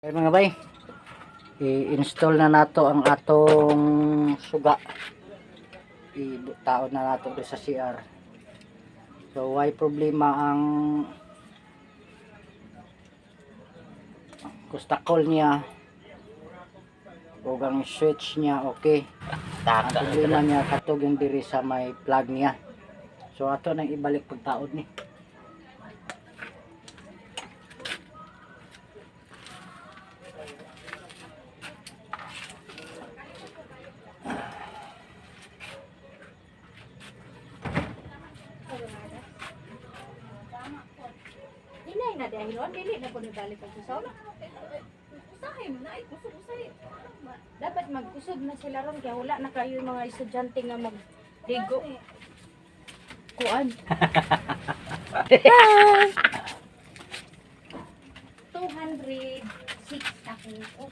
Okay mga bay, i-install na nato ang atong suga. I-taon na nato sa CR. So why problema ang kustakol niya o ang switch niya, okay. Ang problema niya katog yung diri sa may plug niya. So ato nang ibalik pagtaod ni. Inay na dahil ron, dili na po nabalik ang kusog. Usahay mo na, kusog-usahay. Dapat magkusog na sila ron, kaya wala na kayo mga estudyante nga magdigo. Kuan. 206 ako. Oh.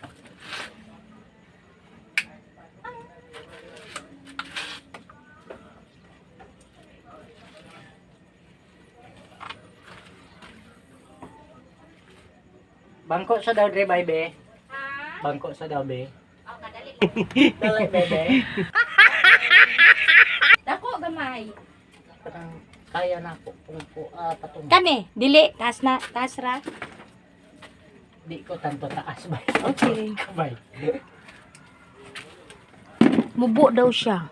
Bangko sa daw dre bay be. Ha? Bangko sa daw be. Oh, kadali. Dali bebe. Dako gamay. Parang kaya na ko patung. Kani, dili, taas na, taas ra. Di ko tanto taas bay. Okay. Bay. Mubo daw siya.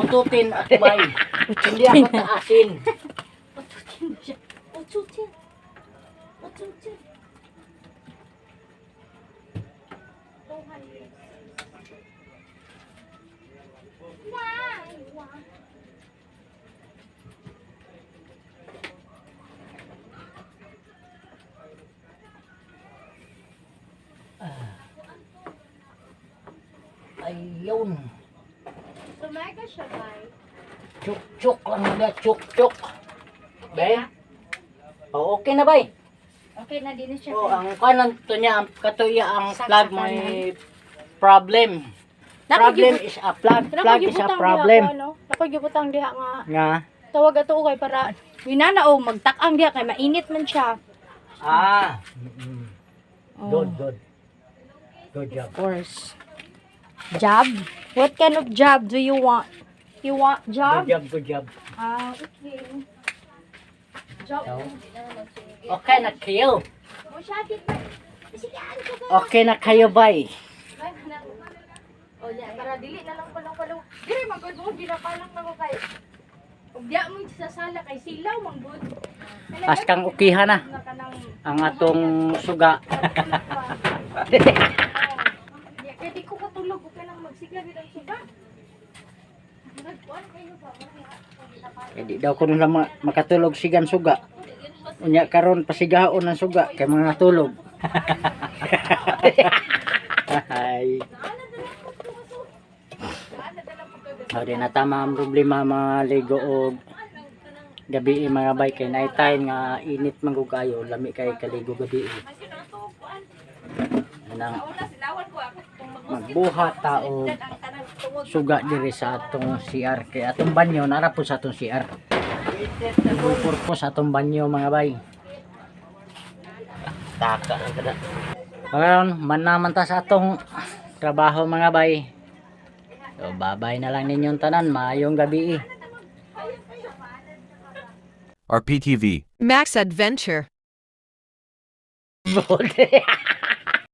Pututin ako bay. Hindi ako taasin. Ututin siya. Ututin. Ututin. 206. Why? Ayun. Sumega siya, bay. Chuk-chuk lang na, chuk-chuk. Bay? Oh, okay na bay. Okay na din siya. Oh, ang kanan to niya, ang katuya ang Saksakan plug may problem. Problem is a plug. Plug is a problem. Ako gibutang diha nga. Nga. Tawag ato kay para minana o magtak-ang diha kay mainit man siya. Ah. Oh. Good, good. Good job. Of course. Job? What kind of job do you want? You want job? Good job, good job. Ah, okay. Job. No. Okay na kayo. Mo siya kita. Sige, ano ka ba? Okay na kayo, bay. O ya, para dili na lang palang. Dire magod mo ginapalang na ko kay. Ug diya mo sa sala kay silaw manggod. As kang ukihan na ang atong suga. Kaya di ko katulog ko lang magsigla gid ang suga. Nagkuan kayo ba? Di daw ko nila makatulog sigan suga. Unya karon pasigaon ang suga kay mga tulog. Ay. Di na tama ang problema mga ligo og gabi mga bay kay night time nga init man gud kayo, lami kay kaligo gabi. Anang magbuhat ta og suga diri sa atong CR kay atong banyo nara po sa atong CR. Full purpose atong banyo mga bay. Taka kada. Karon man naman ta sa atong trabaho mga bay. So babay na lang ninyong tanan, maayong gabi. RPTV. Max Adventure. Bode.